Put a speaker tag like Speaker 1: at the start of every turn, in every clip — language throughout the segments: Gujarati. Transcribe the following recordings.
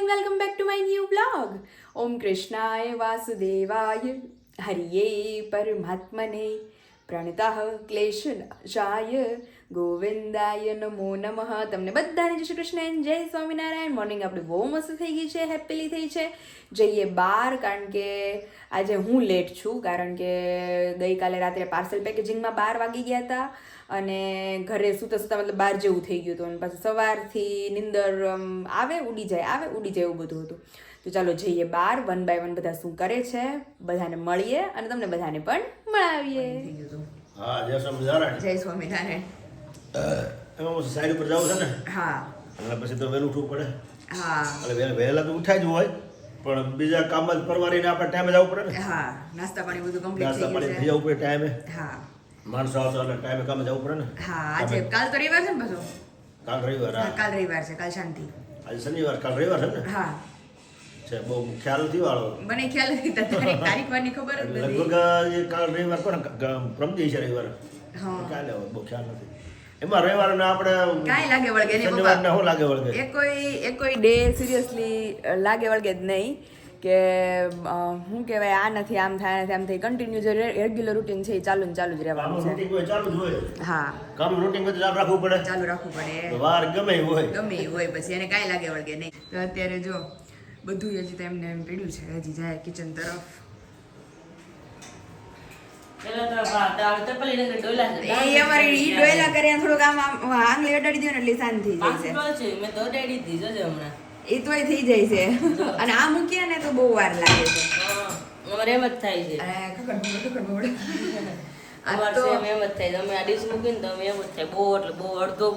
Speaker 1: morning, welcome back to my new vlog. Om Krishnaya Vasudevaya Hariye Paramatmane Pranitah Kleshashaya ગોવિંદાય નમો નમઃ. તમને બધાને જય શ્રી કૃષ્ણ, જય સ્વામિનારાયણ. મોર્નિંગ આપણે બહુ મસ્ત થઈ ગઈ છે, હેપીલી થઈ છે. જઈએ બહાર, કારણ કે આજે હું લેટ છું, કારણ કે ગઈકાલે રાત્રે પાર્સલ પેકેજિંગમાં 12 વાગી ગયા હતા અને ઘરે સૂતા સૂતા મતલબ 12 જેવું થઈ ગયું હતું અને પાછું સવારથી નિંદર આવે ઉડી જાય એવું બધું હતું. તો ચાલો જઈએ બહાર, વન બાય વન બધા શું કરે છે બધાને મળીએ અને તમને બધાને પણ મળાવીએ.
Speaker 2: હા, જય સ્વામિનારાયણ.
Speaker 1: જય સ્વામિનારાયણ.
Speaker 2: એમાં સાઈડ ઉપર જવું છે ને?
Speaker 1: હા.
Speaker 2: એટલે પછી તો વહેલું ઉઠવું પડે.
Speaker 1: હા.
Speaker 2: એટલે વહેલા તો ઉઠાય જ હોય, પણ બીજા કામ જ પરવારીને આપણે ટાઈમે જવું પડે ને.
Speaker 1: હા, નાસ્તા પાણી બધું કમ્પ્લીટ
Speaker 2: નાસ્તા
Speaker 1: થઈ
Speaker 2: પાણી
Speaker 1: ગયું
Speaker 2: થઈ
Speaker 1: છે.
Speaker 2: જવું પડે ટાઈમે.
Speaker 1: હા.
Speaker 2: માણસો આવતો એટલે ટાઈમે કામે જવું પડે ને.
Speaker 1: હા, આજે કાલ તો રવિવાર છે ને પાછો.
Speaker 2: કાલ રવિવાર.
Speaker 1: હા, કાલ રવિવાર છે, કાલ શાંતિ.
Speaker 2: આજે શનિવાર, કાલ રવિવાર છે ને?
Speaker 1: હા.
Speaker 2: છે બહુ ખ્યાલ નથી વાળો.
Speaker 1: મને ખ્યાલ નથી, તારીખ વારની ખબર જ નથી.
Speaker 2: લગભગ એ કાલ રવિવાર કોને પ્રમદી છે રવિવાર.
Speaker 1: હા.
Speaker 2: કાલે બહુ ખ્યાલ નથી. એમાં રવિવારને આપણે
Speaker 1: કાંઈ લાગે વળગે નહીં
Speaker 2: શનિવારને શું લાગે વળગે?
Speaker 1: એ કોઈ ડે સિરિયસલી લાગે વળગે જ નહીં કે શું કહેવાય, આ નથી આમ થાય નથી આમ થઈ. કન્ટિન્યુ જે રેગ્યુલર રૂટીન છે એ ચાલુ ને ચાલુ જ રહેવાનું છે.
Speaker 2: રૂટીન હોય ચાલુ જ હોય.
Speaker 1: હા,
Speaker 2: કામ રૂટીન બધું ચાલુ રાખવું પડે.
Speaker 1: ચાલુ રાખવું પડે.
Speaker 2: વાર ગમે એ હોય.
Speaker 1: ગમે એ હોય, પછી એને કાંઈ લાગે વળગે નહીં. તો અત્યારે જો બધું હજી તો એમને એમ પીડ્યું છે, હજી જાય કિચન તરફ. એ અમારે ઈ ડોયલા કરે થોડુંક આમ આંગળી અડાડી દો ને એટલે શાંત થઈ જાય છે. એ તોય થઈ જાય છે અને આ મૂકીએ ને તો બહુ વાર લાગે છે.
Speaker 3: અમારે એમ જ થાય છે.
Speaker 1: અને ખખડ બોડ.
Speaker 3: અમારે સેમ એમ જ થાય. અમે આ ડીશ મૂકીને તો અમે એમ જ થાય. બહુ અડધો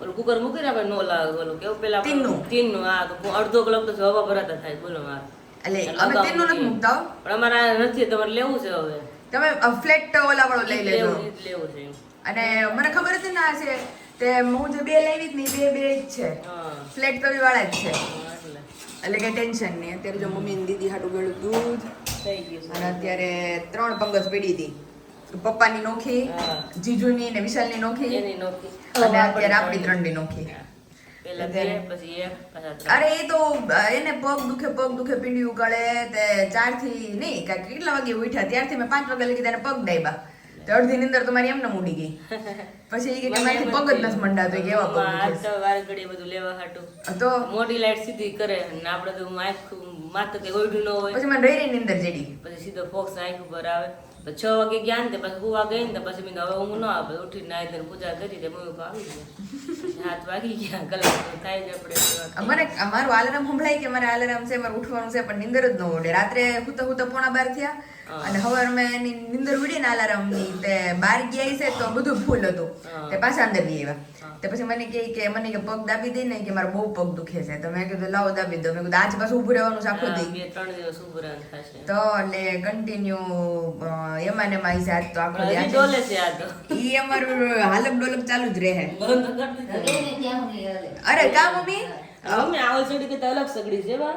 Speaker 3: ઓલું કુકર મૂકીને આપણે નો લાગે ઓલું કેવું પેલા તીનનું હા તો અડધો કલાક તો હવા ભરાતા થાય. બોલો મારે
Speaker 1: એટલે અમે તેનું નથી મૂકતા
Speaker 3: પણ અમારે નથી, તમારે લેવું છે હવે.
Speaker 1: તમે ફ્લેટ ઓલા વાળો લઈ લેજો.
Speaker 3: લેવું છે
Speaker 1: અને મને ખબર હતી ને આ છે તે હું જે બે લાવી જ નહીં, બે જ છે, ફ્લેટ તવી વાળા જ છે, એટલે કઈ ટેન્શન નહીં. અત્યારે જો મમ્મી ને દીદી હાટું ગળું દૂધ
Speaker 3: થઈ ગયું
Speaker 1: અને અત્યારે 3 પંગસ પડી હતી. પપ્પાની નોખી, જીજુની ને વિશાલની નોખી
Speaker 3: એની નોખી
Speaker 1: અને અત્યારે આપણી 3 ની નોખી.
Speaker 3: પેલા બે પછી એક પાછા
Speaker 1: અરે એ તો એને પગ દુખે પીંડિયું ગળે તે 4 થી નહીં કેટલા વાગે ઉઠ્યા ત્યારથી મેં 5 વાગે લગી તેને પગ દાબ્યા. તો અડધી નીંદર તો મારી એમને મૂડી ગઈ. પછી એ કે મારાથી પગ જ નથી મંડાતો, કેવા પગ દુખે
Speaker 3: વાર ઘડી બધું લેવા હાટું
Speaker 1: તો
Speaker 3: મોટી લાઈટ સીધી કરે અને આપણે તો માથે કઈ ઓઢું ન હોય.
Speaker 1: પછી મને રહી નીંદર ચડી.
Speaker 3: પછી સીધો ફોક્સ આંખ ઉપર આવે. પછી 6 વાગે ગયા ને પછી હુવા ગઈ ને પછી મેં હવે ઊંઘ ન આવે. ઉઠીને નાઈ ધોઈને પૂજા કરી તે મમ્મી આવી ગયા 7 વાગી ગયા. કલાક થાય જ આપણે.
Speaker 1: મને મારું અલાર્મ સંભળાય કે મારે અલાર્મ છે, મારે ઉઠવાનું છે, પણ નીંદર જ ન ઓડે. રાત્રે હુતા 12 થયા અને હવે અમે એની નીંદર ઉડી ને અલાર્મ ની તે 12 ગયા છે તો બધું ફૂલ હતું. તે પાછા અંદર ગઈ આવ્યા. તે પછી મને કે મને કે પગ દાબી દે ને કે મારો બહુ પગ દુખે છે. તો મેં કીધું લાવો દાબી દો. મેં કીધું આજ પાછું ઊભું રહેવાનું છે આખો દી.
Speaker 3: 2-3 દિવસ ઊભું રહેવાનું થશે
Speaker 1: તો એટલે કન્ટિન્યુ એમાં ને એમાં આજ તો આખો દી
Speaker 3: ડોલે છે આ તો.
Speaker 1: ઈ અમારું હાલક ડોલક ચાલુ જ રહે. અરે કા મમ્મી
Speaker 3: અમે આવલ સગડી કે અલગ સગડી છે બા.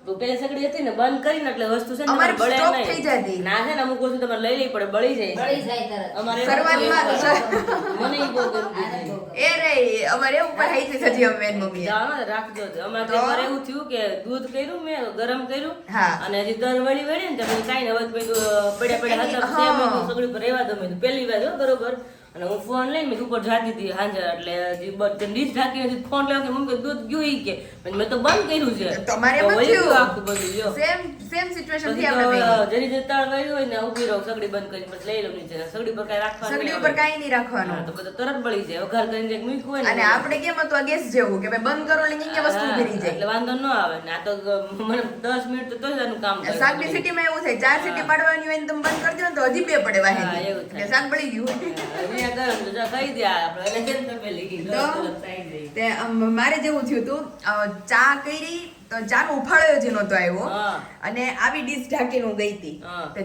Speaker 3: તો પેલી સગડી હતી ને બંધ કરીને એટલે વસ્તુ છે ને
Speaker 1: અમારે
Speaker 3: બળે
Speaker 1: સ્ટોપ
Speaker 3: નહીં.
Speaker 1: થઈ જતી.
Speaker 3: ના છે ને અમુક વસ્તુ તમારે લઈ લેવી પડે, બળી જાય છે. અમારે એવું
Speaker 1: શરૂઆતમાં
Speaker 3: મને ઈ બહુ ગમતું હતું.
Speaker 1: એ રે અમારે ઉપર હાઈ છે સજી અમે એની મમ્મી.
Speaker 3: જાણો ને રાખજો તો. અમારે તો એકવાર એવું થયું કે દૂધ કર્યું મેં ગરમ કર્યું
Speaker 1: હા.
Speaker 3: અને હજી દર વળી ને તો પછી કાંઈ ને હવે પડ્યા હતા સેમ મેં સગડી પર રહેવા દો. મેં પહેલી વાર હો બરોબર. અને હું ફોન લઈને મેં ઉપર જાતી હતી હાજર એટલે ડીશ ઢાંકી હતી. ફોન લેવા કે મમ્મી દૂધ ગયું ઈ કે મેં તો બંધ કર્યું છે.
Speaker 1: તમારે એમ જ
Speaker 3: વળી
Speaker 1: થયું.
Speaker 3: ગયું આખું બધું જો.
Speaker 1: સેમ સિચ્યુએશન થી
Speaker 3: પછી
Speaker 1: આપણે
Speaker 3: તો
Speaker 1: થઈ.
Speaker 3: જરી જરી તાળ વાળી હોય ને ઊભી રહો સગડી બંધ કરીને પછી લઈ લઉં નીચે. સગડી પર કાંઈ રાખવાનું
Speaker 1: સગડી
Speaker 3: નહીં
Speaker 1: ઉપર
Speaker 3: હવે.
Speaker 1: કાંઈ નહીં રાખવાનું.
Speaker 3: હા, તો બધું તરત બળી જાય. વઘાર કરીને એક મૂક્યું હોય
Speaker 1: અને
Speaker 3: ને
Speaker 1: આપણે કેમ હતું આ ગેસ જેવું કે ભાઈ બંધ કરો એટલે અહીંયા વસ્તુ ઉભરી
Speaker 3: એટલે
Speaker 1: જાય.
Speaker 3: વાંધો ન આવે ને આ તો મને 10 મિનિટ તો જ આનું કામ કરે.
Speaker 1: શાકની સિટીમાં એવું થાય 4 સિટી પાડવાની હોય ને તમે બંધ કરી દો ને તો હજી 2 પડે વાહે.
Speaker 3: હા, એવું થાય.
Speaker 1: કે શાક બળી ગયું હોય.
Speaker 3: અહીંયા ગરમ તો જા કહી દે આપણે એને કેમ તમે લીધી
Speaker 1: તો તે મારે જેવું થયું હતું ચા કરી તો ચાનો ઉફાળો જ નહોતો આવ્યો
Speaker 3: હા.
Speaker 1: અને આવી ડીશ ઢાંકીને હું ગઈ હતી.
Speaker 3: હા.
Speaker 1: તો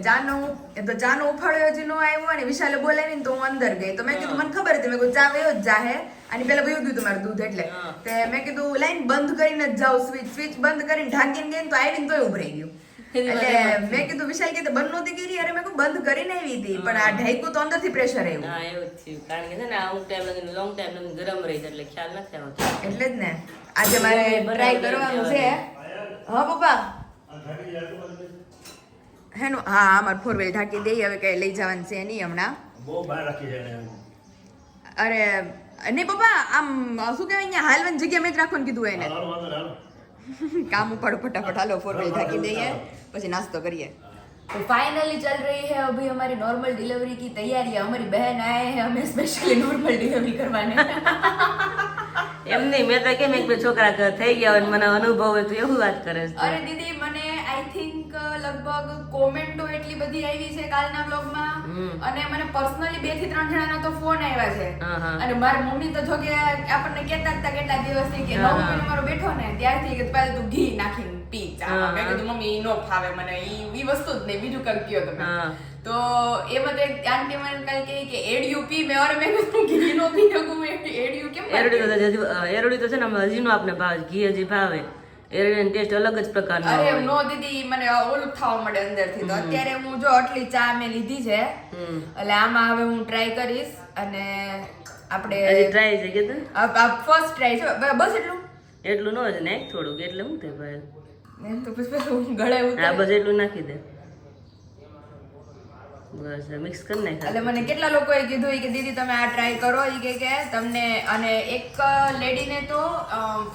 Speaker 1: ચાનો ઉફાળો જ નો આવ્યો અને વિશાલે બોલાવીને તો હું અંદર ગઈ. તો મેં કીધું મને ખબર હતી મેં કીધું ચા વયો જ જાહે અને પેલા વયું ગયું તમારું દૂધ એટલે
Speaker 3: હા.
Speaker 1: તે મેં કીધું લાઈન બંધ કરીને જ જાઉં. સ્વિચ બંધ કરીને ઢાંકીને ગઈ ને તો આવીને તોય ઉભરાઈ ગયું. એટલે મેં કીધું વિશાલ કે બંધ નહોતી કરી. અરે મેં કીધું બંધ કરીને આવી હતી પણ આ ઢાંક્યું તો અંદરથી પ્રેશર આવ્યું.
Speaker 3: હા એવું જ થયું કારણ કે છે ને અમુક ટાઈમ લગીને લોંગ ટાઈમ લગીને ગરમ રહી જાય એટલે ખ્યાલ નથી આવતો.
Speaker 1: એટલે જ ને આજે મારે ટ્રાય કરવાનું છે હા પપ્પા હેનું હા અમારે 4 વ્હીલ ઢાંકી દઈએ હવે કઈ લઈ જવાનું છે નહીં હમણાં
Speaker 2: બહુ બહાર રાખી છે એને.
Speaker 1: અરે નહીં પપ્પા આમ શું કહેવાય અહીંયા હાલવાની જગ્યા મેં જ રાખવાનું કીધું એને
Speaker 2: હાલો, વાંધો નહીં, હાલો.
Speaker 1: काम उपाड़ो फटाफट हालो 4 व्हील ढाकी दઈએ પછી નાસ્તો કરીએ तो फाइनली चल रही है अभी हमारी नॉर्मल डिलीवरी की तैयारी हमारी बहन आए हैं हमें स्पेशली नॉर्मल डिलीवरी करवाने
Speaker 3: એમ નહીં મેં તો કેમ એક બે છોકરા થઈ ગયા હોય ને મને અનુભવ હોય તો એવું વાત કરે છે
Speaker 1: અરે દીદી મને આઈ થિંક લગભગ કોમેન્ટો એટલી બધી આવી છે કાલના બ્લોગમાં અને મને પર્સનલી 2 થી 3 જણાના તો ફોન આવ્યા છે
Speaker 3: હા, હા.
Speaker 1: અને મારી મમ્મી તો જો કે આપણને કહેતા જ હતા કેટલા દિવસથી કે 9 મહિને મારો બેઠો ને ત્યારથી કે પહેલા તું ઘી નાખીને પી ચા મેં કીધું મમ્મી ઈ નો ફાવે મને ઈ વસ્તુ જ નહીં બીજું કંઈક કયો તમે
Speaker 3: હા.
Speaker 1: તો એમાં તો એક આંટી મને કાલ કહે કે એડિયું પી મેં ઓર મેં કીધું ઘી નો પી શકું એડિયું કેમ
Speaker 3: એરડી તો છે ને આમાં હજીનો આપણે ભાવે ઘી હજી ભાવે એરડીનો ટેસ્ટ અલગ જ પ્રકારનો
Speaker 1: અરે
Speaker 3: હોય.
Speaker 1: નો દીદી મને ઓલું થવા મળે અંદરથી તો અત્યારે હું જો આટલી ચા મેં લીધી છે એટલે આમાં હવે હું ટ્રાય કરીશ અને આપણે
Speaker 3: હજી ટ્રાય છે કે
Speaker 1: ફર્સ્ટ ટ્રાય છે બસ એટલું
Speaker 3: એટલું ન જ નાખ થોડુંક એટલે શું થાય ભાઈ
Speaker 1: એમ તો પછી હું ગળે
Speaker 3: હા
Speaker 1: ઉતાર
Speaker 3: બસ એટલું નાખી દે બસ મિક્સ કરી નાખ
Speaker 1: એટલે મને કેટલા લોકોએ કીધું ઈ કે દીદી તમે આ ટ્રાય કરો ઈ કે તમને અને એક લેડીને તો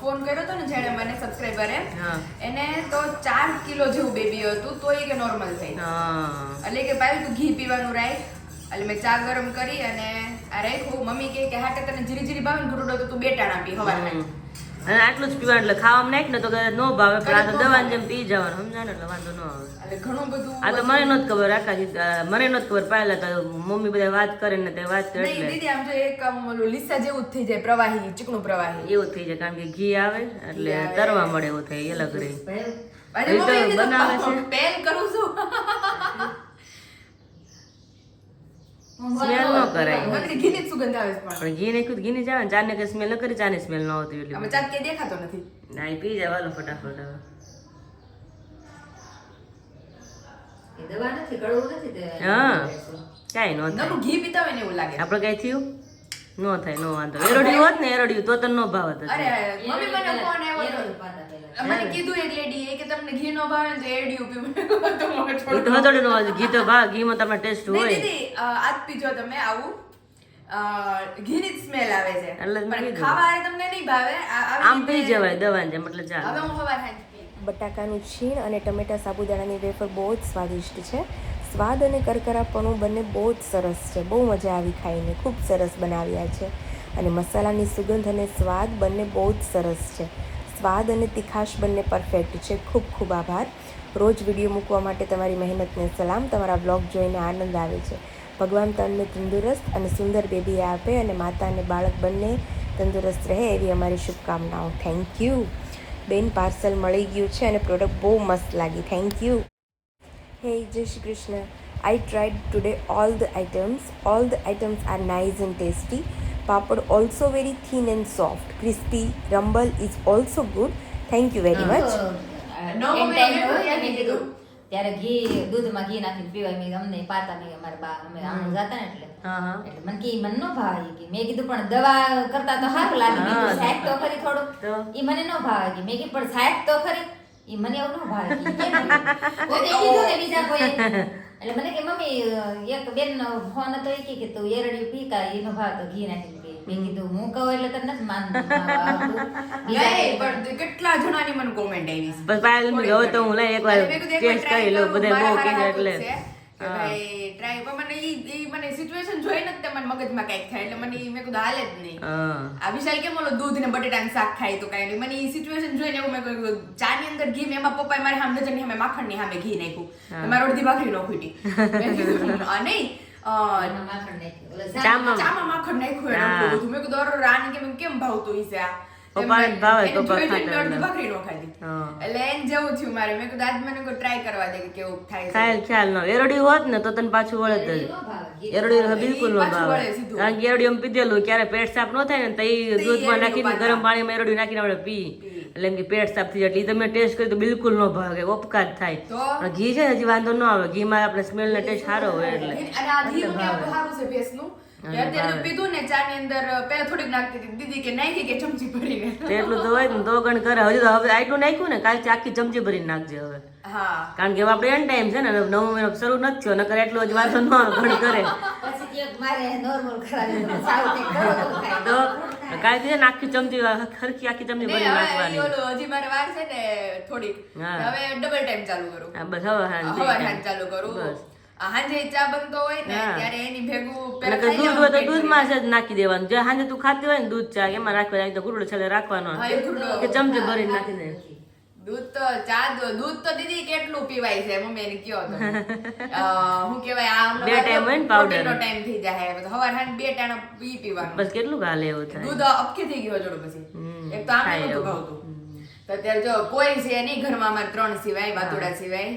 Speaker 1: ફોન કર્યો હતો ને જેણે મને સબસ્ક્રાઇબરે
Speaker 3: હા.
Speaker 1: એને તો 4 કિલો જેવું બેબી હતું તો ઈ કે નોર્મલ થઈ
Speaker 3: હા
Speaker 1: એટલે કે પાયલ તું ઘી પીવાનું રાખ એટલે મેં ચા ગરમ કરી અને આ રાખ્યું મમ્મી કહે કે હા તને જીરી જીરી ભાવે ને ઘૂંટડો તો તું 2 ટાણા પી હવારમાં
Speaker 3: અને આટલું જ પીવાનું એટલે ખાવામાં નાખ ને તો કે નો ભાવે પણ આ તો દવાની જેમ પી જવાનું સમજાય ને એટલે વાંધો ન આવે
Speaker 1: એટલે ઘણું બધું
Speaker 3: આ તો મને નહોતી ખબર મને નહોતી ખબર પહેલા તો મમ્મી બધા વાત કરે ને તે વાત કરે
Speaker 1: નહીં
Speaker 3: એટલે
Speaker 1: દીદી આમ જો એક આમ ઓલું લીસા જેવું જ થઈ જાય પ્રવાહી ચીકણું પ્રવાહી
Speaker 3: એવું થઈ જાય કારણ કે ઘી આવે એટલે તરવા મળે એવું થાય એ અલગ રહી
Speaker 1: અરે
Speaker 3: એ તો
Speaker 1: મમ્મી
Speaker 3: બનાવે છે.
Speaker 1: પેન કરું છું
Speaker 3: સ્મેલ ન કરાય
Speaker 1: મને ઘીની જ સુગંધ આવે છે પણ
Speaker 3: પણ ઘી નાખ્યું તો ઘીની જ આવે ને ચાને કઈ સ્મેલ ન કરી ચાની સ્મેલ ન આવતી એટલી
Speaker 1: અમે ચાટ કે દેખાતો નથી
Speaker 3: ના એ પી જાય વાલો ફટાફટ હવે
Speaker 4: દવા નથી કડવું નથી તે
Speaker 3: હા કાંઈ ન થાય
Speaker 1: નવું ઘી પીતા હોય ને એવું લાગે
Speaker 3: આપણે કઈ થયું ન થાય નો વાંધો એરોડિયું હોત ને એરોડિયું તો તને ન ભાવત
Speaker 1: અરે મમ્મી મને ફોન આવ્યો હતો.
Speaker 4: પાતા પહેલા
Speaker 1: મને કીધું એક લેડી કે તમને ઘી નો ભાવે ને તો એડિયું પીવું તો મને
Speaker 3: એ
Speaker 1: થોડું
Speaker 3: તો હતોડી નો ઘી તો ભાવ ઘીમાં તમારે ટેસ્ટ
Speaker 1: નહીં
Speaker 3: હોય
Speaker 1: દીદી આજ પીજો તમે આવું ઘીની જ સ્મેલ આવે છે
Speaker 3: એટલે જ મેં
Speaker 1: પણ
Speaker 3: કીધું.
Speaker 1: ખાવા હારે તમને નહીં ભાવે આવી
Speaker 3: આમ પી
Speaker 1: રીતે-
Speaker 3: જવાય દવાની જેમ એટલે ચાલે
Speaker 1: હવે હું સવાર ખાઈ
Speaker 5: બટાકાનું છીણ અને ટમેટા સાબુદાણાની વેફર બહુ જ સ્વાદિષ્ટ છે સ્વાદ અને કરકરાપણું બંને બહુ જ સરસ છે બહુ મજા આવી ખાઈને ખૂબ સરસ બનાવ્યા છે અને મસાલાની સુગંધ અને સ્વાદ બંને બહુ જ સરસ છે સ્વાદ અને તીખાશ બંને પરફેક્ટ છે ખૂબ ખૂબ આભાર રોજ વિડીયો મૂકવા માટે તમારી મહેનતને સલામ તમારા બ્લોગ જોઈને આનંદ આવે છે ભગવાન તમને તંદુરસ્ત અને સુંદર બેબી આપે અને માતા અને બાળક બંને તંદુરસ્ત રહે એવી અમારી શુભકામનાઓ થેન્ક યુ બેન પાર્સલ મળી ગયું છે અને પ્રોડક્ટ બહુ મસ્ત લાગી થેન્ક યુ હે જય Shri Krishna I tried today all the items are nice and tasty papad also very thin and soft crispy rumble is also good thank you very much
Speaker 4: ત્યારે ઘી દૂધમાં ઘી નાખીને પીવાય મેં અમને પાતા મેં અમારા બા અમે આમ જાતા ને એટલે
Speaker 3: હા હા
Speaker 4: એટલે મને કે મને નો ભાવે કે મેં કીધું પણ દવા કરતા તો સારું લાગે મેં કીધું સાહેબ તો ખરી
Speaker 3: તો?
Speaker 4: થોડું ઈ મને નો ભાવે કે મેં કીધું પણ સાહેબ તો ખરી ઈ મને એવું નો ભાવે કે કેમ પોતે કીધું ને બીજા કોઈ એટલે મને કે મમ્મી એક બેન નો ફોન હતો એ કે તું એરડી પી કા ઈનો ભાવ તો ઘી નાખીને પી મેં કીધું હું કહું એટલે તને નથી માનતું
Speaker 1: નહીં પણ કેટલા જણાની મને કોમેન્ટ આવી છે
Speaker 3: બસ પાયલ મેં હવે તો હું લઈ એકવાર
Speaker 1: અને મેં કીધું એકવાર
Speaker 3: ટેસ્ટ
Speaker 1: try
Speaker 3: કરી લઉં
Speaker 1: કરું,
Speaker 3: બધા બહુ
Speaker 1: મારા
Speaker 3: કીધું
Speaker 1: હારા
Speaker 3: એટલે
Speaker 1: છે કે ભાઈ try પણ મને ઈ મને સિચ્યુએશન જોઈને જ તે મને મગજમાં કંઈક થાય એટલે મને ઈ મેં કીધું હાલે જ નહીં
Speaker 3: હા
Speaker 1: આ વિશાલ કેમ ઓલો દૂધ ને બટેટાનું શાક ખાય તો કાંઈ નહીં મને ઈ સિચ્યુએશન જોઈને એવું મેં કહ્યું ચાની અંદર ઘી મેં એમાં પપ્પાએ મારી સામે નજરની સામે માખણની સામે ઘી નાખ્યું મારે અડધી ભાખરી નો ખૂટી મેં કીધું આ નહીં
Speaker 4: એમાં માખણ નાખ્યું ઓલા
Speaker 1: ચામાં માખણ નાખ્યું એને આટલું બધું મેં કીધું અરે રાની કેમ ભાવતું હશે આ
Speaker 3: પપ્પાને જ ભાવે,
Speaker 1: એને
Speaker 3: પપ્પા
Speaker 1: જોઈ જોઈને
Speaker 3: ખાતા
Speaker 1: મેં અડધી
Speaker 3: એટલે.
Speaker 1: ભાખરી નો ખાધી
Speaker 3: હા.
Speaker 1: એટલે એને જેવું થયું મારે મેં કીધું આજ મને કોઈ ટ્રાય કરવા દે કે કેવું થાય છે
Speaker 3: ખ્યાલ ન એરડિયું હોત ને તો તને પાછું વળે જ
Speaker 4: નો ભાવે ઘી
Speaker 3: એરડિયું બિલકુલ ન
Speaker 1: પાછું
Speaker 3: ભાવે
Speaker 1: વળે સીધું.
Speaker 3: કારણ કે એરડિયું પીધેલું ક્યારે પેટ સાફ ન થાય ને તો એ દૂધમાં
Speaker 1: એરડિયું
Speaker 3: નાખીને
Speaker 1: પાછા.
Speaker 3: ગરમ પાણીમાં એરડિયું નાખીને આપણે પી એટલે એમ કે પેટ સાફ થઈ જાય એટલે ઈ તમે ટેસ્ટ કરી તો બિલકુલ ન ભાવે કે ઉપકાર થાય
Speaker 1: તો?
Speaker 3: પણ ઘી છે ને હજી વાંધો ન આવે ઘીમાં આપણે સ્મેલ ને ટેસ્ટ સારો હોય એટલે
Speaker 1: અને આ ઘી મને આપણું સારું છે ભેંસનું અત્યારે પીધું ને ચા ની અંદર પેલા થોડીક નાખતી હતી દીદી કે નાખી કે ચમચી ભરીને
Speaker 3: તો એટલું તો હોય ને તો ગણ કરે. હજી તો હવે આટલું નાખ્યું ને કાલથી આખી ચમચી ભરીને નાખજે હવે,
Speaker 1: હા
Speaker 3: કારણ કે હવે આપણે એન ટાઈમ છે ને, નવો મહિનો શરૂ નથી થયો, નકર એટલું જ વાંધો ન આવે, ગણ કરે
Speaker 4: પછી એક મારે નોર્મલ કરાવી દો સાવ તે કરો તો ખાય
Speaker 3: તો કાલથી છે ને આખી ચમચી ખરખી આખી ચમચી
Speaker 1: નહીં,
Speaker 3: ભરીને
Speaker 1: હવે
Speaker 3: નાખવાની.
Speaker 1: ઓલું હજી મારે વાર છે ને થોડીક,
Speaker 3: હા.
Speaker 1: હવે ડબલ ટાઈમ ચાલુ કરું,
Speaker 3: હા, બસ હવે હાંજે
Speaker 1: હવાર સાંજ ચાલુ કરું.
Speaker 3: બસ.
Speaker 1: હાંજે ચા બનતો હોય ને
Speaker 3: હા.
Speaker 1: ત્યારે એની ભેગું
Speaker 3: અને
Speaker 1: પેલા
Speaker 3: કે
Speaker 1: ખાઈ
Speaker 3: દૂધ હોય તો
Speaker 1: લેવાનું પેટ
Speaker 3: દૂધમાં છે જ નાખી દેવાનું, જે સાંજે તું ખાતી હોય ને દૂધ ચા એમાં રાખવાનું, તો ગુરડો છેલ્લે રાખવાનો
Speaker 1: હા, એ ગુરડો.
Speaker 3: કે ચમચી ભરીને નાખી દે.
Speaker 1: દૂધ તો દૂધ તો દીદી કેટલું પીવાય છે મમ્મી એને કયો તો હું કેવાય આ
Speaker 3: બે time હોય ને powder.
Speaker 1: ટાઈમ થઈ જાય પછી હવાર સાંજ 2 ટાણા પીવાનું
Speaker 3: બસ કેટલું ગાલે એવું થાય.
Speaker 1: દૂધ અપકી થઈ ગયો જોડું પછી એક તો આમે
Speaker 3: ખાય
Speaker 1: નતું
Speaker 3: એવું.
Speaker 1: ખાવતું તો અત્યારે જો કોઈ છે નહીં ઘરમાં અમારે 3 સિવાય વાતુડા સિવાય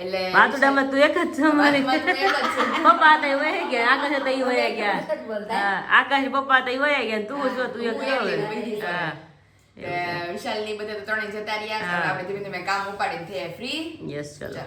Speaker 1: એટલે
Speaker 3: વાતુડામાં તું એક જ છે અમારી.
Speaker 1: વાતુડામાં તું એક જ છે.
Speaker 3: પપ્પા તો વહી ગયા, આકાશ તો વહી ગયા.
Speaker 4: જ બોલતા.
Speaker 3: હા, આકાશ પપ્પા તો વહી ગયા ને તું જો તું એક
Speaker 1: હું
Speaker 3: કેવો
Speaker 1: એકલી વહી છું.
Speaker 3: હા
Speaker 1: વિશાલ ની બધા તો 3 જતા રહ્યા છે. હવે આપણે ધીમે ધીમે કામ ઉપાડીને થયા ફ્રી.
Speaker 3: યસ ચલો.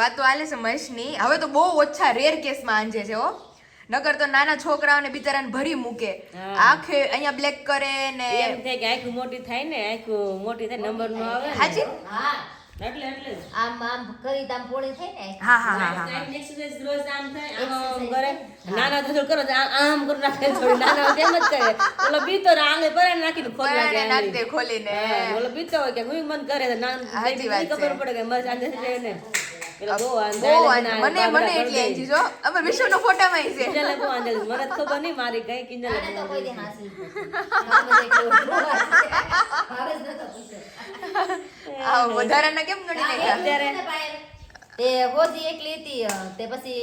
Speaker 5: વાતો આલે છે મહેશની. હવે તો બહુ ઓછા રેર કેસમાં આંજે છે હો. નકર તો નાના છોકરાઓને બિચારાને ભરી મૂકે, આંખે અહીંયા બ્લેક કરે ને
Speaker 3: એમ થાય કે આંખ મોટી થાય ને, આંખ મોટી થાય નંબર નો આવે ને.
Speaker 5: હાજી
Speaker 4: હા
Speaker 3: એટલે જ.
Speaker 4: આમ કરી આમ પોળી થાય ને.
Speaker 5: હા હા હા હા
Speaker 3: આંખ exercise રોજ આમ થાય, આમ કરે. નાના તો થોડું કરો તો આમ કરી નાખે, થોડી નાના હોય તેમ જ કરે. ઓલો બીતો આંગળી પરાણે નાખીને ખોલી નાખે
Speaker 5: પરાણે નાખી દે
Speaker 3: આંગળી.
Speaker 5: ખોલીને.
Speaker 3: હા, ઓલો બીતો હોય કે હું મન કરે તો નાનું
Speaker 5: સાચી વાત છે.
Speaker 3: ખબર પડે કે મસ્ત આંજે છે ને. પેલા બહુ આંજે
Speaker 5: બહુ
Speaker 3: આલે
Speaker 5: આંજે. મને એટલી આંજી છો અમે વિશ્વનો ફોટામાં છે.
Speaker 3: કિંજલે બહુ આંજે છે. મને તો ખબર નહીં મારી કઈ કિંજલે
Speaker 4: આને તો કોઈ દી હાંસી જ નથી. આમ બધે કેવું ભાવે જ નતો પૂછ્યો.
Speaker 5: આ વધારાના કેમ ગણી નાખ્યા?
Speaker 4: તે હોજી એકલી હતી તે પછી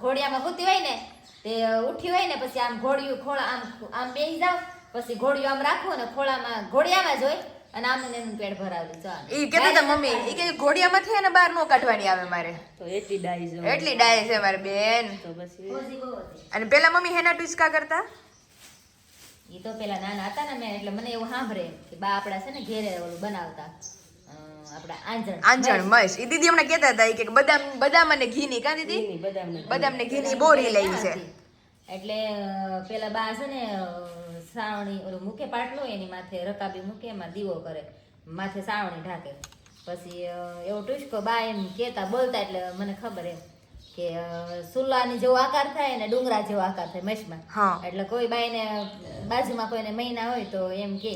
Speaker 4: ઘોડિયામાં હુતી હોય ને તે ઉઠી હોય ને પછી આમ ઘોડિયું ખોળા આમ બેસી જાવ પછી ઘોડિયું આમ રાખો ને ખોળામાં ઘોડિયામાં જ હોય અને આમ ને એનું પેટ ભરાવેલું ચાલ.
Speaker 5: ઈ કહેતા હતા મમ્મી, ઈ કે ઘોડિયામાંથી એને બહાર નો કાઢવાની આવે મારે.
Speaker 3: તો એટલી ડાઈ જો.
Speaker 5: એટલી ડાય છે મારી બેન.
Speaker 3: તો પછી
Speaker 4: હોજી બહુ હતી.
Speaker 5: અને પેલા મમ્મી હેના ટુચકા કરતા?
Speaker 4: ઈ તો પેલા નાના હતા ને મેં એટલે મને એવું સાંભળે કે બા આપડા છે ને ઘેરે ઓલું બનાવતા આપડા
Speaker 5: આંજણ મસ્ત. ઈ દીદી હમણાં કહેતા હતા ઈ કે બદામ અને ઘી ની કા દીદી?
Speaker 3: ઘીની બદામને.
Speaker 5: બદામ ને ઘી ની બોરી લઈ છે.
Speaker 4: એટલે પેલા બા છે ને સાવણી ઓલું મૂકે પાટલો એની માથે રકાબી મૂકે એમાં દીવો કરે, માથે સાવણી ઢાકે. પછી એવો ટુચકો બા એમ કેતા બોલતા એટલે મને ખબર એમ કે સુલાની જેવો આકાર થાય ને ડુંગરા જેવો આકાર થાય મેશમાં.
Speaker 5: હા.
Speaker 4: એટલે કોઈ બાઈને બાજુમાં કોઈને મહિના હોય તો એમ કે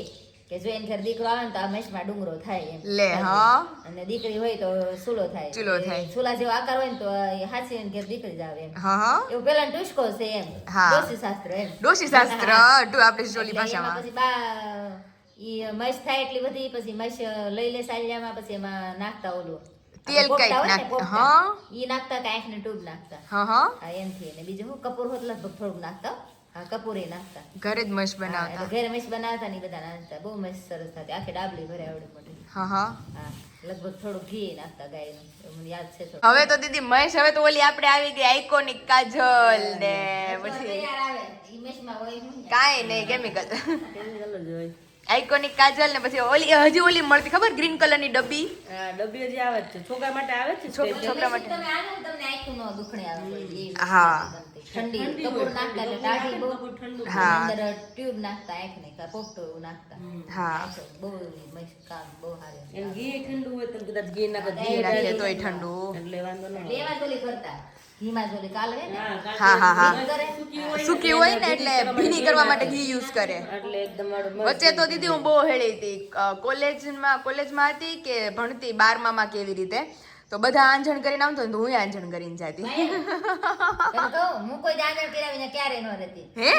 Speaker 4: જો એને ઘર દીકરો આવે ને તો આ મેશમાં ડુંગરો થાય એમ.
Speaker 5: લે હા.
Speaker 4: અને દીકરી હોય તો સુલો થાય.
Speaker 5: ચૂલો થાય.
Speaker 4: સુલા જેવો આકાર હોય ને તો હાચી એને ઘેર દીકરી જ આવે એમ.
Speaker 5: હા હા.
Speaker 4: એવું પેલા ટુચકો છે એમ.
Speaker 5: હા.
Speaker 4: ડોશી શાસ્ત્ર એમ.
Speaker 5: ડોશી શાસ્ત્ર ટુ આપણી જોલી
Speaker 4: એટલે એમાં
Speaker 5: ભાષામાં.
Speaker 4: પછી બા ઈ મશ થાય એટલી બધી પછી મશ લઈ લે સાલિયામાં પછી એમાં નાખતા ઓલું
Speaker 5: તેલ
Speaker 4: પોપટા
Speaker 5: કાંઈક
Speaker 4: હોય ને,
Speaker 5: નાખતા.
Speaker 4: પોપટા.
Speaker 5: હા.
Speaker 4: ઈ નાખતા કાંઈક ને ટ્યુબ નાખતા.
Speaker 5: હા હા.
Speaker 4: હા એમથી. અને બીજું હું કપૂર હોત લગભગ થોડુંક નાખતા. હા કપૂર નાખતા.
Speaker 5: ઘરે જ મસ્ત
Speaker 4: હા,
Speaker 5: બનાવતા.
Speaker 4: એટલે ઘરે મશ બનાવતા ને ઈ બધા નાખતા. બહુ મસ્ત સરસ થતી. આખી ડાબલી ભરે આવડી મોટી.
Speaker 5: હા હા.
Speaker 4: હા લગભગ થોડું ઘી નાખતા ગાયનું. એવું મને યાદ છે થોડું.
Speaker 5: હવે તો દીદી મહેશ હવે તો ઓલી આપણે આવી ગઈ આઇકોનિક કાજલ ને પછી
Speaker 4: તૈયાર આવે. ઈ મશમાં હોય હું ને.
Speaker 5: કાંઈ નહીં કેમિકલ.
Speaker 3: કેમિકલ જ હોય.
Speaker 5: આઇકોનિક કાજલ ને પછી ઓલી હજી ઓલી મળતી ખબર ગ્રીન કલર ની ડબ્બી?
Speaker 3: હા, ડબ્બી હજી આવે જ છે. છોકરા માટે આવે જ છે.
Speaker 5: છોકરા માટે.
Speaker 4: તમે આનો ને તમને આંખું નો દુખણી આવે કોઈ. એ
Speaker 5: હા.
Speaker 4: ઠંડી કપૂર નાખતા એટલે દાઢી બહુ
Speaker 3: ઠંડુ.
Speaker 5: હા.
Speaker 4: અંદર ટ્યુબ નાખતા આંખને કા પોપટો એવું નાખતા.
Speaker 5: હા.
Speaker 4: બહુ મસ્ત કામ બહુ સારું.
Speaker 3: એમ ઘી ઠંડુ હોય તો કદાચ ઘી નાખો.
Speaker 5: ઘી નાખીએ તોય ઠંડુ.
Speaker 3: એટલે વાંધો ન આવે.
Speaker 4: લેવા જોલી કરતા ઘીમાં જોલી કાલવે ને
Speaker 5: હા હા હા.
Speaker 3: સૂકી હોય ને
Speaker 5: સૂકી હોય ને એટલે ભીની કરવા માટે ઘી યુઝ કરે.
Speaker 3: એટલે એકદમ આડું મસ્ત.
Speaker 5: વચ્ચે તો દીદી હું બહુ હેળી હતી કોલેજમાં હતી કે ભણતી 12માં કેવી રીતે તો બધા આંજણ કરીને આવતો ને તો હું આંજણ કરીને જાતી.
Speaker 4: એમ કહું હું કોઈ જાણ કરાવીને ક્યારે ન રહેતી.
Speaker 5: હે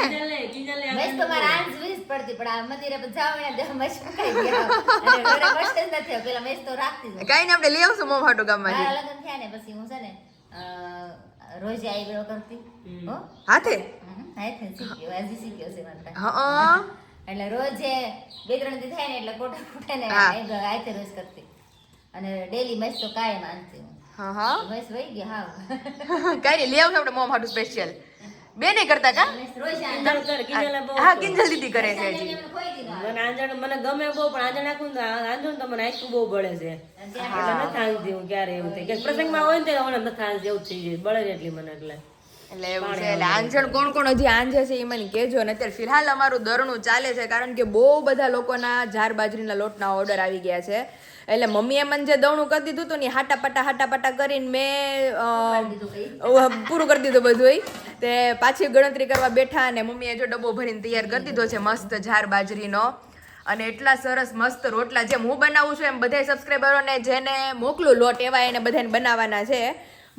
Speaker 3: કિંજલે
Speaker 4: મસ્ત તો મારા આંજ વીસ પડતી પણ આ મંદિરે જાવ ને દેહ મસ્ત મુકાઈ ગયા અને ઘરે મસ્ત જ નથી પેલા મસ્ત તો રાખતી જ.
Speaker 5: કાઈ ને આપણે લઈ આવશું મોં હાટું ગામમાંથી.
Speaker 4: મારા લગ્ન થયા ને પછી હું છે ને રોજ આઈબ્રો કરતી હો
Speaker 5: હાથે
Speaker 4: હાથે શીખ્યો હજી શીખ્યો છે મારે.
Speaker 5: હા
Speaker 4: એટલે રોજે 2-3 દી થાય ને એટલે કોટા કોટા ને
Speaker 5: હા.
Speaker 4: હાથે રોજ કરતી અને ડેલી મસ્ત તો કાયમ આનતી હું.
Speaker 5: હા હા.
Speaker 4: મસ્ત વહી ગયા
Speaker 5: કાઈ નહીં લઈ આવશું આપણે મોં હાટું સ્પેશિયલ. બેને કરતા કા?
Speaker 4: મસ્ત રોજ
Speaker 3: કિંજલે બહુ
Speaker 5: હા કિંજલ દીદી કરે છે હજી.
Speaker 4: કોઈ દી ના
Speaker 3: મને આંજણ મને ગમે બહુ પણ આંજણ નાખું ને આંજણ તો મને આંખું બહુ બળે છે. એટલે નથી આંજતી હું ક્યારે એવું થાય કે પ્રસંગમાં હોય ને ત્યારે મને નથી આંજતી એવું થઈ જાય બળે છે એટલી મને એટલે.
Speaker 5: એટલે એવું છે. એટલે આંજણ કોણ કોણ હજી આંજે છે એ મને કહેજો. ને અત્યારે ફિલહાલ અમારું દરણું ચાલે છે કારણ કે બહુ બધા લોકોના જાર બાજરીના લોટના ઓર્ડર આવી ગયા છે. એટલે મમ્મીએ મને જે દવણું કરી દીધું હતું ને હાટા કરીને મેં પૂરું કરી દીધું બધું. તે પાછી ગણતરી કરવા બેઠા અને મમ્મીએ જો ડબ્બો ભરીને તૈયાર કરી દીધો છે મસ્ત જાર બાજરીનો. અને એટલા સરસ મસ્ત રોટલા જેમ હું બનાવું છું એમ બધા સબસ્ક્રાઈબરોને જેને મોકલું લોટ એવા એને બધાને બનાવવાના છે.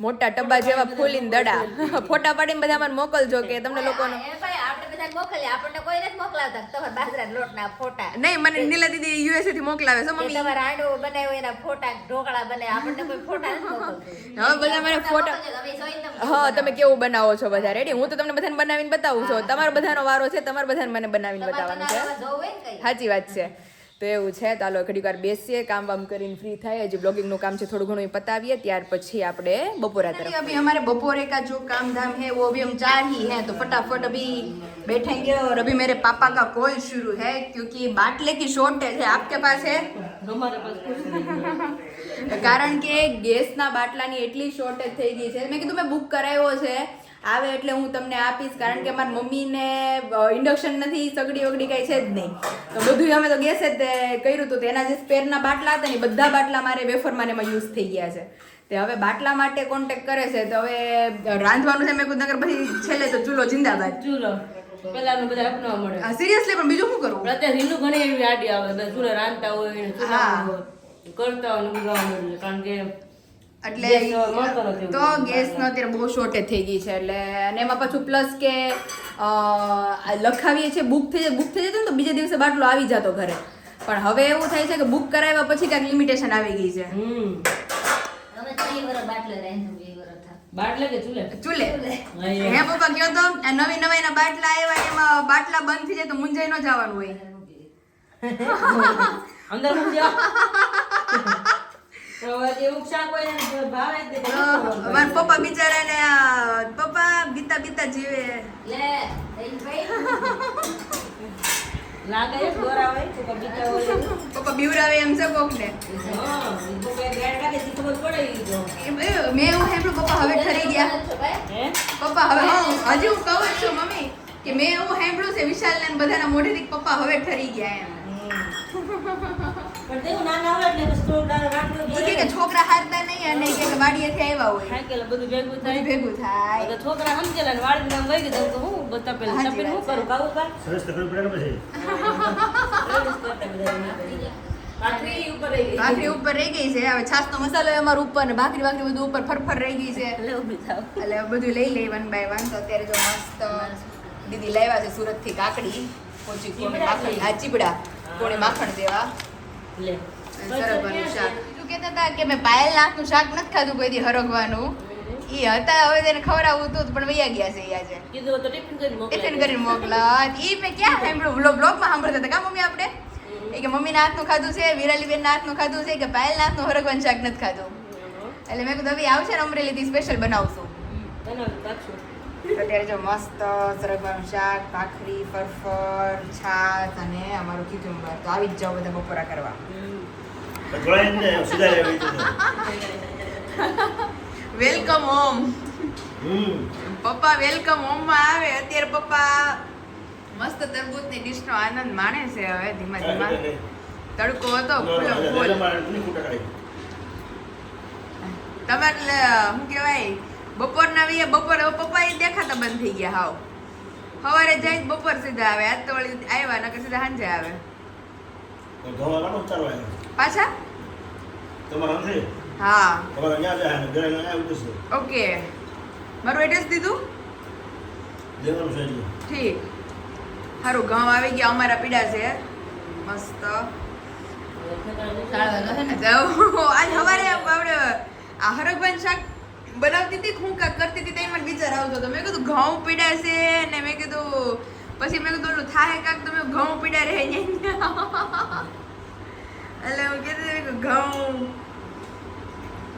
Speaker 5: મોટા ટબ્બા જેવા ફૂલીને દડા ફોટા પાડીને બધા મને મોકલજો કે તમને લોકોનો.
Speaker 4: એ ભાઈ આપણે બધાને મોકલીએ આપણને કોઈ નથી મોકલાવતા તમારા બાજરાના લોટના ફોટા
Speaker 5: નહીં મને નીલા દીદી યુએસએ થી મોકલાવે છે
Speaker 4: કે
Speaker 5: મમ્મી.
Speaker 4: તમારા આંડો બનાવ્યો એના ફોટા ઢોકળા બનાવ્યા આપણને કોઈ ફોટા નથી મોકલતું.
Speaker 5: હવે બધા મને ફોટા
Speaker 4: તમે જોઈને તમે
Speaker 5: હા તમે કેવું બનાવો છો બધા રેડી. હું તો તમને બધાને બનાવીને બતાવું છું. તમારો બધાનો વારો છે તમારે બધાને મને બનાવીને બતાવવાનું છે.
Speaker 4: બનાવવા જોવું હોય ને કઈ
Speaker 5: સાચી વાત છે. તો એવું છે ચાલો ઘડીક વાર બેસીએ કામ વામ કરીને ફ્રી થાય. હજી બ્લોગિંગનું કામ છે થોડું ઘણું એ પતાવીએ ત્યાર પછી આપણે બપોરા તરફ. अभी हमारे बपोरे का जो काम धाम है वो अभी हम 4 ही हैं तो फटाफट अभी बैठेंगे और अभी मेरे पापा का कॉल शुरू है क्योंकि बाटले की शॉर्टेज है. आपके पास है?
Speaker 3: અમારે પાસે કુછ નહીં.
Speaker 1: કારણ કે ગેસના બાટલાની એટલી શોર્ટેજ થઈ ગઈ છે. મેં કીધું મેં બુક કરાવ્યો છે, આવે એટલે હું તમને આપીશ. કારણ કે મારી મમ્મીને ઇન્ડક્શન નથી, સગડી વગડી કાંઈ છે જ નહીં. તો બધું અમે તો ગેસે જ કર્યું હતું. તેના જે સ્પેરના બાટલા હતા ને બધા બાટલા મારે વેફરમાં ને એમાં યુઝ થઈ ગયા છે. તે હવે બાટલા માટે કોન્ટેક્ટ કરે છે. તો હવે રાંધવાનું છે મેં કીધું નગર પછી છેલ્લે તો ચૂલો જિંદાબાદ.
Speaker 3: ચૂલો પેલાનું બધા અપનાવવા મળે.
Speaker 1: સિરિયસલી પણ બીજું શું કરું?
Speaker 3: અત્યારે રીલું ઘણી એવી આડી આવે બધા ચૂલે રાંધતા હોય ને ચૂલા કરતા હોય ને બધું આવે. કારણ કે
Speaker 1: એટલે
Speaker 3: ગેસ મળતો નથી.
Speaker 1: તો ગેસનો અત્યારે બહુ શોર્ટેજ થઈ ગઈ છે. એટલે અને એમાં પાછું પ્લસ કે લખાવીએ છીએ બુક થઈ જતું ને તો બીજા દિવસે બાટલો આવી જતો ઘરે. પણ હવે એવું થાય છે કે બુક કરાવ્યા પછી કાંઈક લિમિટેશન આવી ગઈ છે.
Speaker 4: હવે 3 વર્ષ બાટલે રાંધ્યું, 2 વર્ષ થા.
Speaker 3: બાટલે કે ચૂલે?
Speaker 1: ચૂલે. હે પપ્પા કયો તો આ નવી નવાઈના બાટલા આવ્યા એમાં બાટલા બંધ થઈ જાય તો મુંજાઈ ન જવાનું હોય.
Speaker 3: અંદર હું જાઉં તો એવું શાક હોય ને ભાવે જ નહીં.
Speaker 1: અમારા પપ્પા બિચારાને પપ્પા બીતા બીતા જીવે.
Speaker 4: લે દહીં ભાઈ
Speaker 3: લાગે છે ગોરા હોય તો કબીતા હોય.
Speaker 1: પપ્પા બીવડાવે એમ છે કોકને.
Speaker 3: હા તો કે ગાડ લાગે છે ખબર પડે ઈ તો.
Speaker 1: મેં એવું સાંભળ્યું પપ્પા હવે ઠરી ગયા.
Speaker 3: હે
Speaker 1: પપ્પા હવે હજી હું કહું જ છું મમ્મી કે મેં એવું સાંભળ્યું છે વિશાલ ને બધાના મોઢેથી પપ્પા હવે ઠરી ગયા એમ.
Speaker 3: પણ તેવું નાના હોય એટલે પછી થોડું દાળ રાખવું
Speaker 1: તો કે છોકરા હાથતા નહીં અને કે વાડીએથી આવ્યા હોય
Speaker 3: ખાઈ કે બધું ભેગું
Speaker 1: બધું
Speaker 3: થાય.
Speaker 1: ભેગું થાય.
Speaker 3: તો છોકરા સમજેલા ને વાળી નામ ગઈ ગયું તો હું બતા પેલા
Speaker 1: હાચી
Speaker 3: તપેલ હું
Speaker 1: વાત
Speaker 3: કરું કાવું કા
Speaker 2: સરસ તો કરવું પડે ને પછી.
Speaker 3: ભાખરી ઉપર રહી ગઈ.
Speaker 1: ભાખરી ઉપર રહી ગઈ છે. હવે છાસનો મસાલો અમારો ઉપર ને ભાખરી ભાખરી બધું ઉપર ફરફર રહી ગઈ છે.
Speaker 3: એટલે ઊભી થાવ.
Speaker 1: એટલે હવે બધું લઈ લઈ 1 by 1. તો અત્યારે જો મસ્ત દીદી લાવ્યા છે સુરત થી કાકડી પોચી કોણે માખણ આ ચીબડા કોણે માખણ દેવા
Speaker 3: લે
Speaker 1: સરગવાનું શાક. બીજું કહેતા હતા કે મેં પાયલ નાખનું શાક નથી ખાધું કોઈ દી હરગવાનું. ઈ હતા હવે તેને ખવડાવવું હતું પણ વૈયા ગયા છે ઈ આજે.
Speaker 3: કીધું તો ટિફિન કરી મોકલા.
Speaker 1: ટિફિન કરીને મોકલા. ઈ મેં ક્યાં સાંભળ્યું બ્લોગમાં સાંભળતા હતા કા મમ્મી આપણે એ કે મમ્મીના હાથનું ખાધું છે, વિરાલીબેનના હાથનું ખાધું છે કે પાયલના હાથનું હરગવાનું શાક નથી ખાધું. એટલે મેં કીધું હવે આવશે ને અમરેલીથી સ્પેશિયલ બનાવશું.
Speaker 3: બનાવી નાખશું.
Speaker 1: અત્યારે જો મસ્ત સરગવાનું શાક, ભાખરી, ફરફર, છાશ અને અમારું કીચુંબર. તો આવી જ જાઓ બધા બપોરા કરવા.
Speaker 2: જોડાય જ ને સીધા એવી રીતે.
Speaker 1: Welcome home.
Speaker 2: હમ
Speaker 1: પપ્પા વેલકમ હોમમાં આવે. અત્યારે પપ્પા મસ્ત તરબૂચની ડીશનો આનંદ માણે છે હવે ધીમા ધીમા. તડકો હતો ફૂલો ફૂલ. તમારે શું કહેવાય બપોરના વીએ બપોરે પપ્પા એ દેખાતા બંધ થઈ ગયા હાવ. સવારે જાય જ બપોર સીધા આવે. આજ તો વળી આવ્યા નકર સીધા સાંજે આવે પાછા.
Speaker 2: તમારા નથી
Speaker 1: હા
Speaker 2: તમારા અહીંયા જાય ને ઘરે અહીંયા ઉતરશે
Speaker 1: ઓકે. મારું એડ્રેસ દીધું
Speaker 2: લેવાનું છે એટલે.
Speaker 1: ઠીક સારું. ઘઉં આવી ગયા અમારા પીડા છે મસ્ત. સાળવાનો છે ને તો આજ સવારે આપણે આ હરગવાનું શાક બનાવતી હતી હું કાંક કરતી હતી તો મને વિચાર આવતો હતો. મેં કીધું ઘઉં પીડા છે ને મેં કીધું પછી મેં કીધું ઓલું થાય કાંક તમે ઘઉં પીડા રહે એટલે હું કહેતી હતી કે ઘઉં.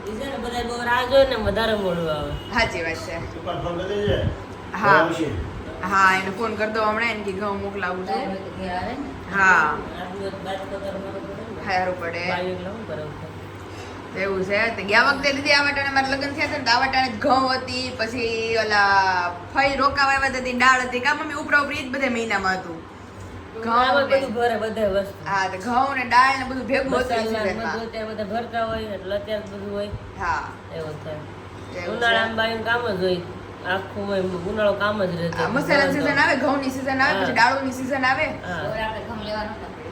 Speaker 3: ઈ છે ને બધા બહુ રાહ જોઈને ને વધારે મોડું આવે.
Speaker 1: સાચી વાત છે.
Speaker 2: ઉપર ફોન કરી દેજે.
Speaker 1: હા.
Speaker 2: આવશે.
Speaker 1: હા એને ફોન કરી દો હમણાં એને કે ઘઉં મોકલાવું છું.
Speaker 4: ઘેર આવે ને
Speaker 1: હા
Speaker 3: આટલું બાદ પગાર મારો પડે ને.
Speaker 1: સારું પડે
Speaker 3: બાયું એટલે હું કરું?
Speaker 1: એવું છે. તો ગયા વખતે દીદી આ વાટાણે મારા લગ્ન થયા હતા ને તો આ વાટાણે જ ઘઉં હતી પછી ઓલા ફઈ રોકાવા આવ્યા હતી દાળ હતી કા મમ્મી ઉપરા ઉપરી જ બધા મહિનામાં હતું.
Speaker 3: આમાં
Speaker 1: ઘઉં ને
Speaker 3: બધું ભરે બધા વસ્તુ.
Speaker 1: હા તો ઘઉં ને દાળ ને બધું ભેગું હતું
Speaker 3: મસાલા ને
Speaker 1: seasonમાં.
Speaker 3: બધું અત્યારે બધા ભરતા હોય એટલે અત્યારે બધું હોય
Speaker 1: હા
Speaker 3: એવું થાય.
Speaker 1: એવું
Speaker 3: ઉનાળામાં બાયું કામ જ હોય આખું હોય ઉનાળો કામ જ રહે.
Speaker 1: છે. મસાલા સીઝન આવે ઘઉંની સીઝન આવે પછી દાળોની સીઝન આવે.
Speaker 4: હવે આપણે ઘઉં લેવા નહોતા પડે.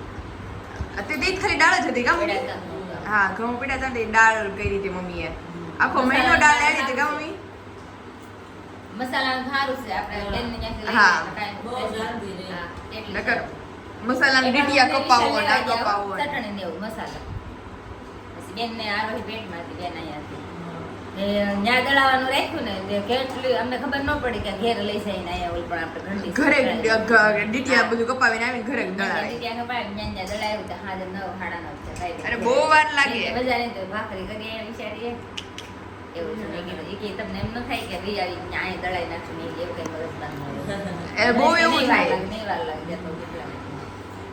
Speaker 1: અત્યારે તે ખાલી દાળ જ હતી કા મમ્મી?
Speaker 4: પડ્યા હતા.
Speaker 1: હા ઘઉં પીડા હતા ને તે દાળ કરી હતી મમ્મીએ. આખો મહિનો દાળ લેડી હતી કા મમ્મી?
Speaker 4: મસાલાનું સારું છે આપણે બેનને ક્યાંથી લઈ
Speaker 1: હા.
Speaker 4: જઈએ, કાંઈ
Speaker 3: બહુ જલ્દી રહે.
Speaker 4: હા, એટલી
Speaker 1: નકર મસાલાની ડીટીયા કપાવો ને આ
Speaker 4: લેવા જાઓ,
Speaker 1: કપાવો ને.
Speaker 4: ચટણી ને એવું મસાલા પછી બેનને આરોહી પેટમાંથી બેન અહીંયા હતી ન્યા દળાવાનું રાખ્યું ને તે કેટલી અમને ખબર ન પડી કે ઘેર લઈ જઈને અહીંયા ઓલ પણ આપણે ઘંટી
Speaker 1: ઘરે ડીટીયા બધું કપાવીને આવીને ઘરે દળાવે.
Speaker 4: ત્યાં ખબર ન્યા દળાવ્યું તો હાજર 9 સાડા 9 છે
Speaker 1: અરે બહુ વાર લાગે.
Speaker 4: મજા નહીં તો ભાખરી કરી અહીંયા વિચારીએ એવું છે મેં કીધું ઈ કે તમને એમ ન થાય કે વિચારી અહીંયા દળાઈ નાખશું નહીં એવું કઈ મગજમાં ન હોય.
Speaker 1: એ બહુ એવું
Speaker 4: નહીં વાર
Speaker 1: થાય.
Speaker 4: લાગે, નહીં વાર લાગે જતો કેટલા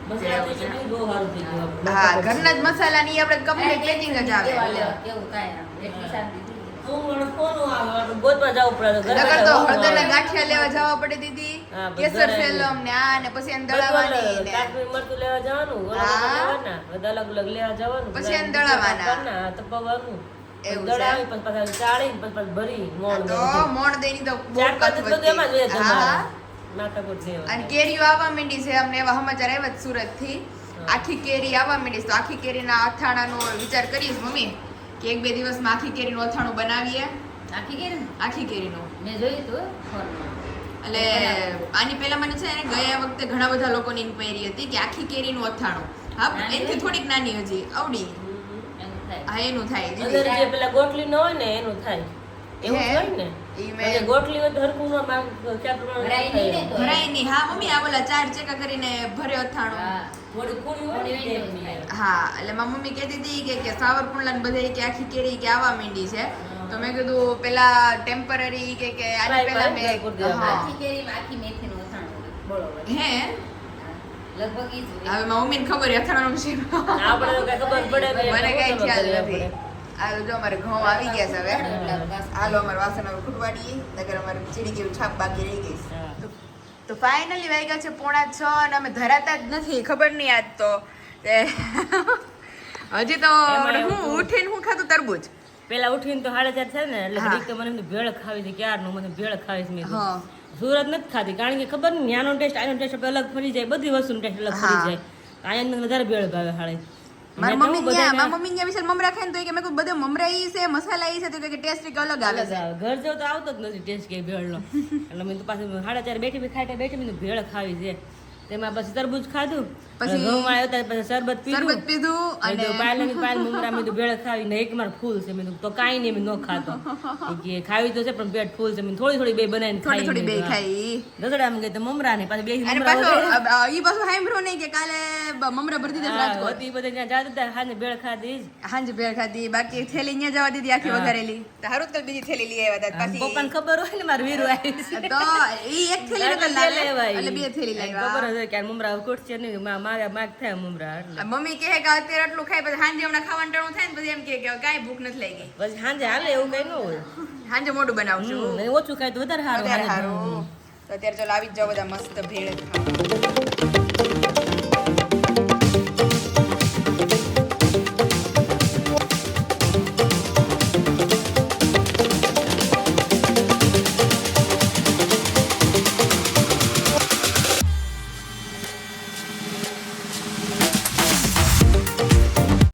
Speaker 3: મસાલા થઈ ગયો બહુ સારું થઈ ગયું આપણે.
Speaker 1: હા ઘરના જ મસાલાની આપણે કમ્પ્લીટ પેકિંગ જ આવે
Speaker 4: કેવું કાંઈ ના. એટલી શાંતિ થઈ ગઈ.
Speaker 3: હું મને ફોન આવે આપણે ગોતવા જવું પડે તો ઘરે
Speaker 1: નકર તો
Speaker 3: બેઠા
Speaker 1: હળદરના ગાંઠિયા લેવા જવા પડે દીદી
Speaker 3: હા,
Speaker 1: કેસર
Speaker 3: બધા
Speaker 1: ફેલમ ને આ ને પછી એને દળાવવાની ને
Speaker 3: કાશ્મીર મરચું લેવા જવાનું
Speaker 1: હા.
Speaker 3: બધા અલગ અલગ લેવા જવાનું
Speaker 1: પછી એને દળાવવાના.
Speaker 3: તપાવવાનું
Speaker 1: એવું
Speaker 3: દળાવી પછી પાછા ચાળી પછી ભરી મોણ
Speaker 1: તો મોણ દઈની તો બહુ
Speaker 3: ચાર પાંચ
Speaker 1: કથ
Speaker 3: બધું એમાં જ
Speaker 1: વધી.
Speaker 3: હોય
Speaker 1: હા
Speaker 3: તમારે. માથાકૂટ નહીં હોય.
Speaker 1: અને કેરીઓ આવવા માંડી છે અમને એવા સમાચાર આવ્યા સુરત થી આખી કેરી આવવા માંડી છે તો આખી કેરીના અથાણાનો વિચાર કરીશ મમ્મી કે એક બે દિવસમાં આખી કેરીનું અથાણું બનાવીએ
Speaker 4: આખી કેરી ને?
Speaker 1: આખી કેરીનું
Speaker 4: મેં જોયું તું ફોનમાં.
Speaker 1: એટલે આની પહેલા મને છે ને ગયા વખતે ઘણા બધા લોકોની ઇન્ક્વાયરી હતી કે આખી કેરીનું અથાણું હા
Speaker 4: નાની
Speaker 1: એનાથી થોડીક નાની હજી આવડી
Speaker 4: એમ થાય.
Speaker 1: હા એનું થાય
Speaker 3: અંદર જે પેલા ગોટલી ન હોય ને એનું થાય એવું
Speaker 1: હે?
Speaker 3: હોય ને
Speaker 1: ઈ
Speaker 3: અને
Speaker 1: મેં
Speaker 3: ગોટલી હોય તો હરખું ન માગ ક્યાં પ્રમાણે
Speaker 4: ભરાય નહીં ને તો.
Speaker 1: ભરાય નહીં હા મમ્મી આ બોલા 4 ચેકા કરીને ભરે અથાણું
Speaker 4: હા.
Speaker 3: થોડી કુણી હોય ને
Speaker 4: થોડી
Speaker 3: તેની.
Speaker 4: હોય.
Speaker 1: હા એટલે મારી મમ્મી કહેતી હતી કે સાવરકુંડલા ને બધે કે આખી કેરી કે આવવા માંડી છે તો મેં કીધું પેલા ટેમ્પરરી કે આની
Speaker 3: Try
Speaker 1: પહેલા
Speaker 3: કરી
Speaker 1: મેં
Speaker 3: કરી દેવાનું.
Speaker 1: હા.
Speaker 4: આખી કેરીમાં આખી મેથીનું અથાણું હોય. બરોબર.
Speaker 1: હે
Speaker 4: લગભગ ઈ જ હોય.
Speaker 1: હવે મારી મમ્મીને ખબર અથાણાનું છે
Speaker 3: આપણે તો કઈ ખબર પડે નહીં.
Speaker 1: મને કઈ
Speaker 3: આપણે
Speaker 1: ખ્યાલ
Speaker 3: ખબર
Speaker 1: નથી
Speaker 3: પડે.
Speaker 1: આ જો અમારે ઘઉં આવી ગયા છે હવે
Speaker 4: એટલે વાસણ.
Speaker 1: હાલો અમારે વાસણ હવે ખૂટવાડીએ નગર અમારે ચીડી જેવું છાપ બાકી રહી ગઈ છે.
Speaker 3: હા.
Speaker 1: તો ફાઇનલી વાગ્યા છે 5:45 અને અમે ધરાતા જ નથી ખબર નહીં આજ તો તે હજી તો
Speaker 3: એમાં
Speaker 1: હું
Speaker 3: એવું
Speaker 1: ઉઠીને હું ખાધું તરબૂચ
Speaker 3: પેલા ઉઠીને તો 4:30 થાય ને એટલે
Speaker 1: હા.
Speaker 3: ઘડીક તો મને એમ ભેળ ખાવી છે ક્યારનું મને ભેળ ખાવી છે મેં કીધું.
Speaker 1: હા.
Speaker 3: સુરત નથી ખાધી કારણ કે ખબર ને ત્યાંનો ટેસ્ટ આનો ટેસ્ટ અલગ ફરી જાય બધી વસ્તુનો ટેસ્ટ અલગ ફરી
Speaker 1: હા.
Speaker 3: જાય અહીંયા મને વધારે ભેળ ભાવે હાળે
Speaker 1: મારી
Speaker 3: મેં
Speaker 1: મમ્મી
Speaker 3: તો
Speaker 1: ત્યાં
Speaker 3: બધાને
Speaker 1: મારી મમ્મી ત્યાં વિશાલ મમરા ખાય ને તો એ કે મેં કહું બધા મમરા ઈ છે મસાલા ઈ છે તો કે ટેસ્ટ એક અલગ આવે
Speaker 3: અલગ
Speaker 1: છે
Speaker 3: આવે ઘર જેવો તો આવતો જ નથી ટેસ્ટ કે ભેળનો એટલે મેં તો પાછું 4:30 બેઠી મેં ભેળ ખાવી છે તેમાં પછી તરબૂચ ખાધું
Speaker 1: પછી
Speaker 3: પછી ઘઉં આવ્યો ત્યારે પછી શરબત પીધું
Speaker 1: શરબત પીધું
Speaker 3: અને
Speaker 1: અને
Speaker 3: પાયલ મમરા મેં તો ભેળ ખાવી ને એક માર ફૂલ છે મેં કીધું તો કાંઈ નહીં મેં ન ખાતો એ કે ખાવી તો છે પણ પેટ ફૂલ છે મેં થોડી બે બનાવીને
Speaker 1: થોડી થોડી બે
Speaker 3: મેં કીધું,
Speaker 1: ખાઈ
Speaker 3: રસોડામાં ગઈ તો મમરા ને પાછી બે
Speaker 1: અને
Speaker 3: મમરા
Speaker 1: પાછું
Speaker 3: વગેરે.
Speaker 1: ઈ પાછું સાંભળ્યું નહીં કે કાલે મમરા ભરતી હતી
Speaker 3: હા,
Speaker 1: રાજકોટ
Speaker 3: હતી બધે ત્યાં જાતા હતા હાને ભેળ ખાધી જ.
Speaker 1: હાંજે ભેળ ખાધી બાકી થેલી અહીંયા જવા દીધી આખી વઘારેલી તો હારું જ તો બીજી થેલી લઈ આવ્યા હતા
Speaker 3: આમ
Speaker 1: પાછી
Speaker 3: પપ્પાને ખબર હોય ને મારું વીરું આવી છે.
Speaker 1: તો ઈ એક થેલી
Speaker 3: એટલે
Speaker 1: નકલ લાવે
Speaker 3: લેવાય.
Speaker 1: એટલે બે થેલી
Speaker 3: એને
Speaker 1: લાવ્યા
Speaker 3: ખબર જ હોય કે આ મમરા ખૂટશે નહીં મારા માગ થાય મમરા એટલે
Speaker 1: મમ્મી કહે કે અત્યારે આટલું ખાય પછી હાંજે હમણાં ખાવાનું ટાણું થાય ને પછી એમ કહે કે કાંઈ ભૂખ નથી લાગી
Speaker 3: પછી સાંજે હાલે એવું કઈ ન હોય
Speaker 1: હાંજે મોઢું બનાવશું
Speaker 3: અને ઓછું ખાય તો વધારે સારું
Speaker 1: વધારે
Speaker 3: હાલે.
Speaker 1: સારું તો અત્યારે ચાલો આવી જ જાઓ બધા મસ્ત ભેળ ખાવા